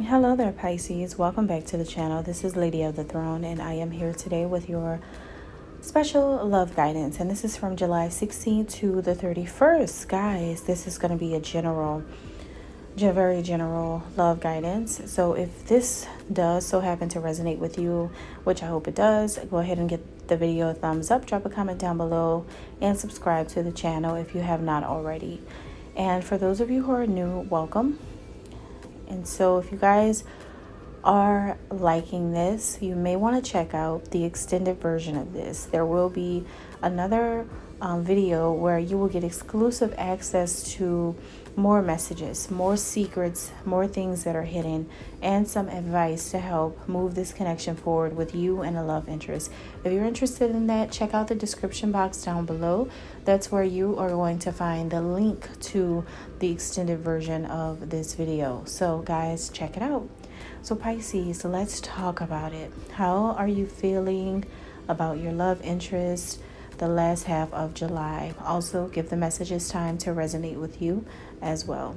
Hello there, Pisces. Welcome back to the channel. This is Lady of the Throne, and I am here today with your special love guidance. And this is from July 16th to the 31st. Guys, this is going to be a very general love guidance. So if this does so happen to resonate with you, which I hope it does, go ahead and get the video a thumbs up, drop a comment down below, and subscribe to the channel if you have not already. And for those of you who are new, welcome. And so if you guys are liking this, you may want to check out the extended version of this. There will be another video where you will get exclusive access to more messages, more secrets, more things that are hidden, and some advice to help move this connection forward with you and a love interest. If you're interested in that, check out the description box down below. That's where you are going to find the link to the extended version of this video. So guys, check it out. So Pisces, let's talk about it. How are you feeling about your love interest the last half of July? Also, give the messages time to resonate with you as well.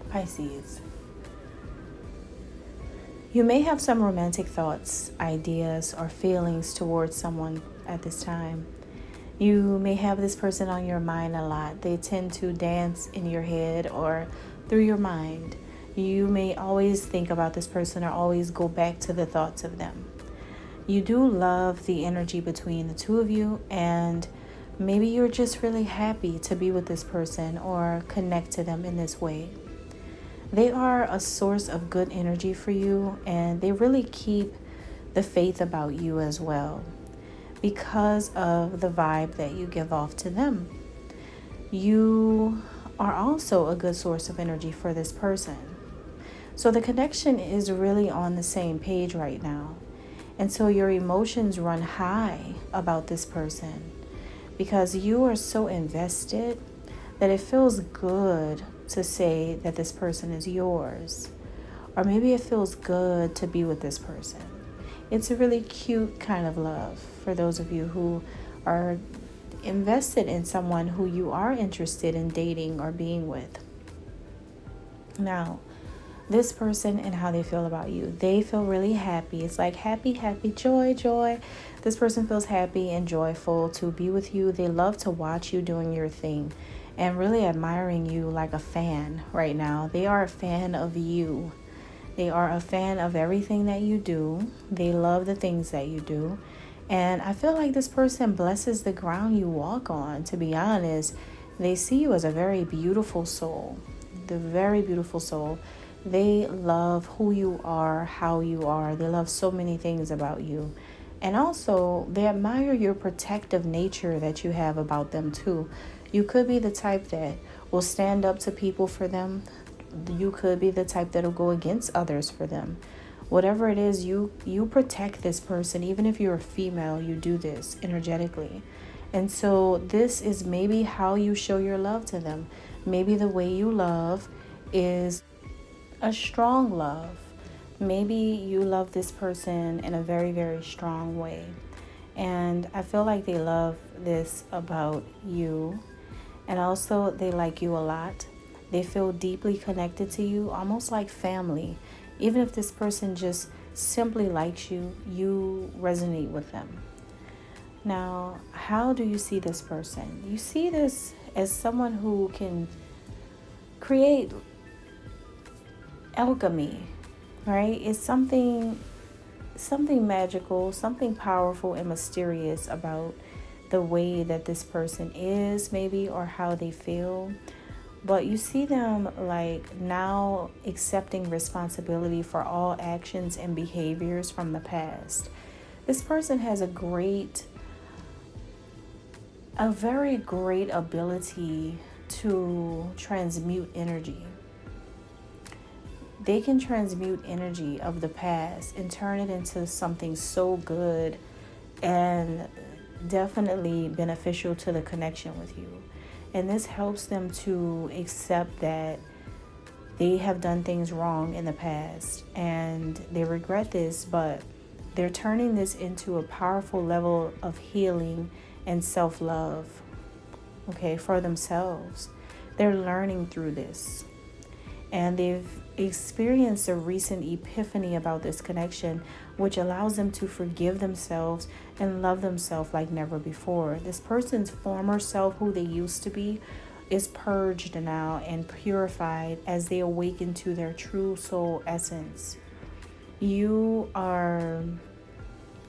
Pisces, you may have some romantic thoughts, ideas, or feelings towards someone at this time. You may have this person on your mind a lot. They tend to dance in your head or through your mind. You may always think about this person or always go back to the thoughts of them. You do love the energy between the two of you, and maybe you're just really happy to be with this person or connect to them in this way. They are a source of good energy for you, and they really keep the faith about you as well because of the vibe that you give off to them. You are also a good source of energy for this person. So the connection is really on the same page right now. And so your emotions run high about this person because you are so invested that it feels good to say that this person is yours. Or maybe it feels good to be with this person. It's a really cute kind of love for those of you who are invested in someone who you are interested in dating or being with. Now, this person and how they feel about you. They feel really happy. It's like happy, joy. This person feels happy and joyful to be with you. They love to watch you doing your thing and really admiring you like a fan right now. They are a fan of you. They are a fan of everything that you do. They love the things that you do. And I feel like this person blesses the ground you walk on, to be honest. They see you as a very beautiful soul. The very beautiful soul. They love who you are, how you are. They love so many things about you. And also, they admire your protective nature that you have about them too. You could be the type that will stand up to people for them. You could be the type that will go against others for them. Whatever it is, you protect this person. Even if you're a female, you do this energetically. And so this is maybe how you show your love to them. Maybe the way you love is a strong love. Maybe you love this person in a very, very strong way. And I feel like they love this about you. And also they like you a lot. They feel deeply connected to you, almost like family. Even if this person just simply likes you, you resonate with them. Now, how do you see this person? You see this as someone who can create alchemy, right? It's something magical, something powerful and mysterious about the way that this person is, maybe, or how they feel. But you see them like now accepting responsibility for all actions and behaviors from the past. This person has a very great ability to transmute energy. They can transmute energy of the past and turn it into something so good and definitely beneficial to the connection with you. And this helps them to accept that they have done things wrong in the past and they regret this, but they're turning this into a powerful level of healing and self-love, okay, for themselves. They're learning through this. And they've experience a recent epiphany about this connection, which allows them to forgive themselves and love themselves like never before. This person's former self, who they used to be, is purged now and purified as they awaken to their true soul essence. You are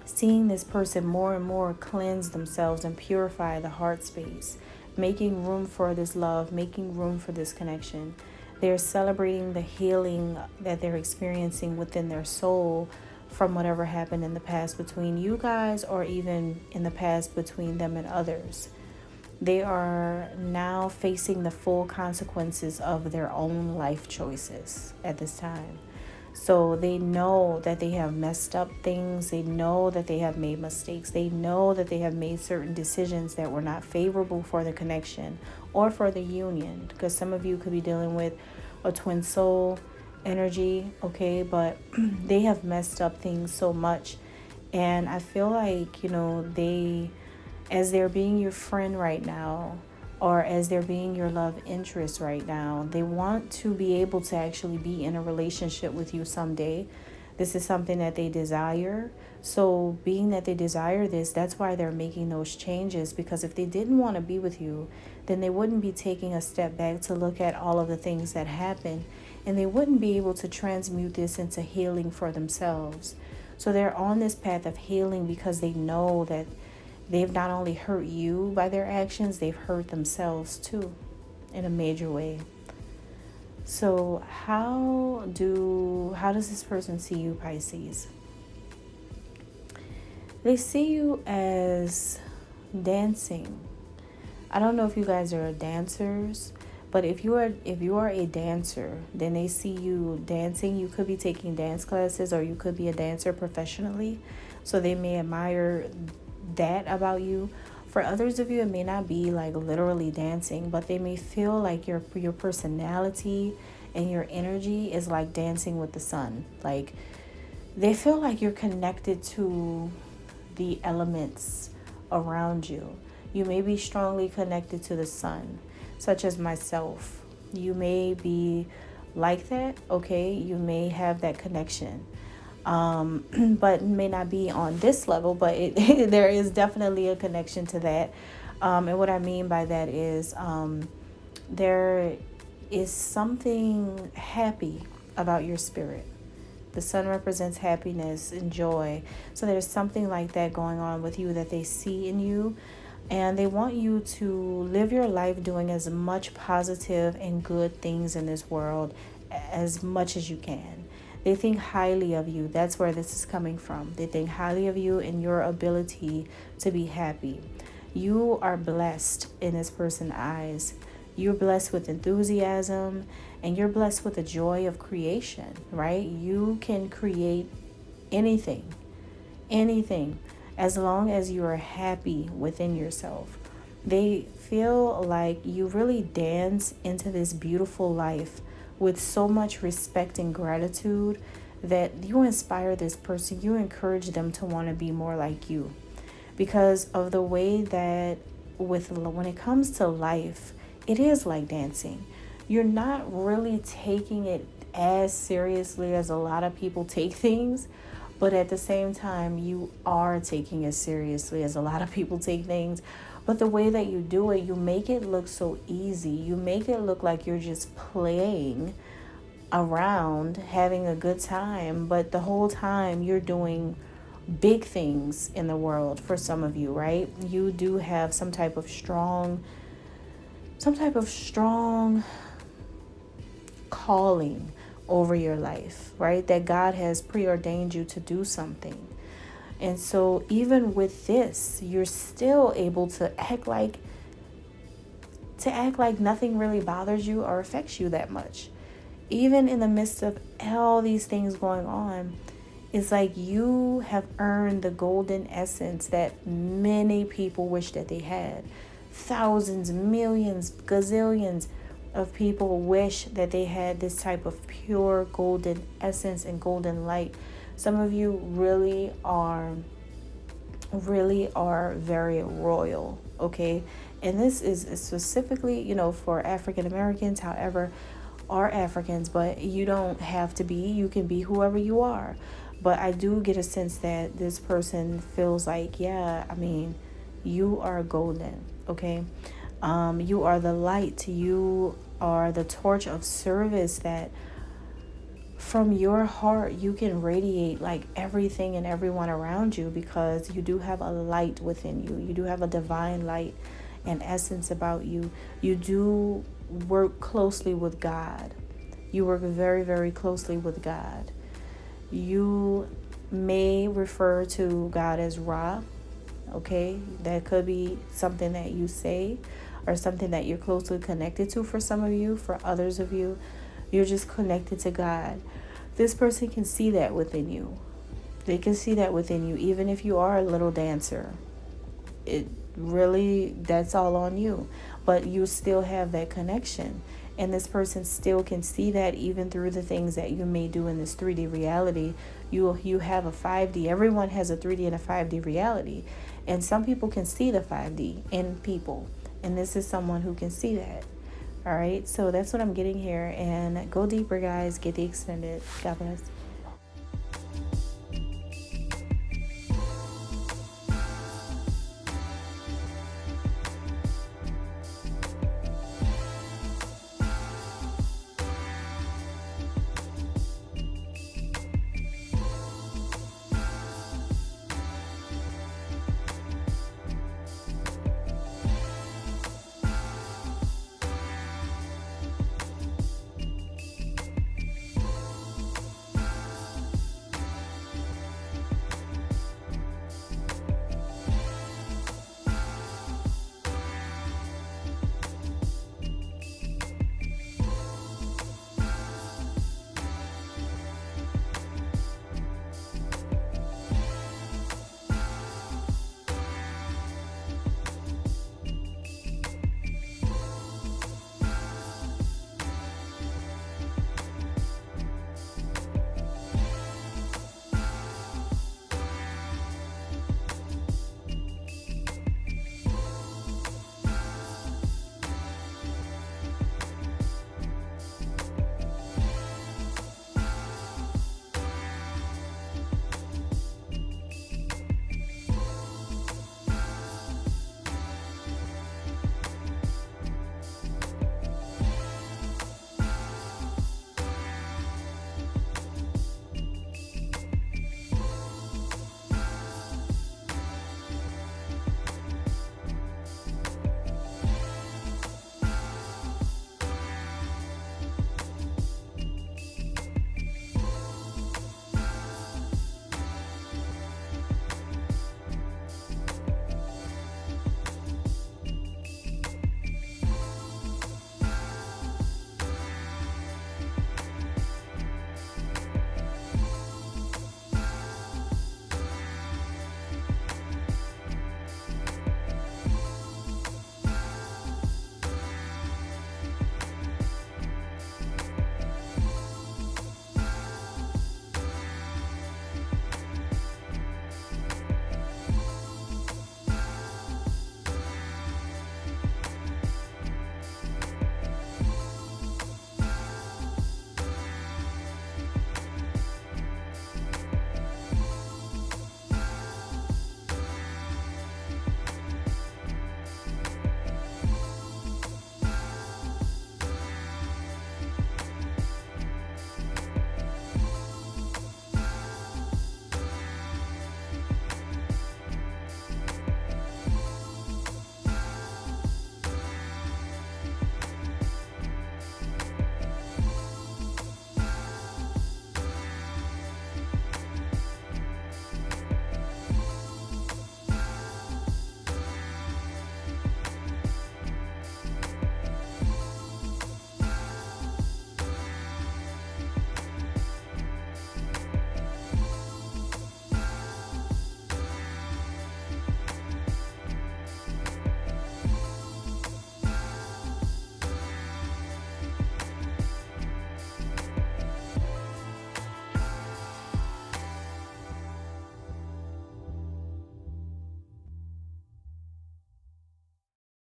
seeing this person more and more cleanse themselves and purify the heart space, making room for this love, making room for this connection. They're celebrating the healing that they're experiencing within their soul from whatever happened in the past between you guys, or even in the past between them and others. They are now facing the full consequences of their own life choices at this time. So they know that they have messed up things. They know that they have made mistakes. They know that they have made certain decisions that were not favorable for the connection or for the union. Because some of you could be dealing with a twin soul energy, okay? But they have messed up things so much. And I feel like, as they're being your friend right now, or as they're being your love interest right now, they want to be able to actually be in a relationship with you someday. This is something that they desire. So being that they desire this, that's why they're making those changes. Because if they didn't want to be with you, then they wouldn't be taking a step back to look at all of the things that happened. And they wouldn't be able to transmute this into healing for themselves. So they're on this path of healing because they know that they've not only hurt you by their actions, they've hurt themselves too in a major way. So how does this person see you, Pisces? They see you as dancing. I don't know if you guys are dancers, but if you are a dancer, then they see you dancing. You could be taking dance classes, or you could be a dancer professionally. So they may admire that about you. For others of you, it may not be like literally dancing, but they may feel like your personality and your energy is like dancing with the sun. Like they feel like you're connected to the elements around you. You may be strongly connected to the sun, such as myself. You may be like that, okay? You may have that connection. But may not be on this level, but there is definitely a connection to that. And what I mean by that is there is something happy about your spirit. The sun represents happiness and joy. So there's something like that going on with you that they see in you. And they want you to live your life doing as much positive and good things in this world as much as you can. They think highly of you. That's where this is coming from. They think highly of you and your ability to be happy. You are blessed in this person's eyes. You're blessed with enthusiasm, and you're blessed with the joy of creation, right? You can create anything, as long as you are happy within yourself. They feel like you really dance into this beautiful life with so much respect and gratitude that you inspire this person. You encourage them to want to be more like you because of the way that when it comes to life, it is like dancing. You're not really taking it as seriously as a lot of people take things, but at the same time, you are taking it seriously as a lot of people take things. But the way that you do it, you make it look so easy. You make it look like you're just playing around, having a good time. But the whole time you're doing big things in the world for some of you, right? You do have some type of strong calling over your life, right? That God has preordained you to do something. And so even with this, you're still able to act like nothing really bothers you or affects you that much. Even in the midst of all these things going on, it's like you have earned the golden essence that many people wish that they had. Thousands, millions, gazillions of people wish that they had this type of pure golden essence and golden light. Some of you really are very royal, okay? And this is specifically, for African Americans. However, are Africans, but you don't have to be. You can be whoever you are. But I do get a sense that this person feels like, yeah, I mean, you are golden, okay? You are the light. You are the torch of service that from your heart you can radiate like everything and everyone around you, because you do have a light within you. You do have a divine light and essence about you. You do work closely with God. You work very, very closely with God. You may refer to God as Ra, okay? That could be something that you say or something that you're closely connected to for some of you. For others of you, you're just connected to God. This person can see that within you. They can see that within you, even if you are a little dancer. It really, that's all on you. But you still have that connection. And this person still can see that even through the things that you may do in this 3D reality. You have a 5D. Everyone has a 3D and a 5D reality. And some people can see the 5D in people. And this is someone who can see that. All right, so that's what I'm getting here. And go deeper, guys. Get the extended. God bless.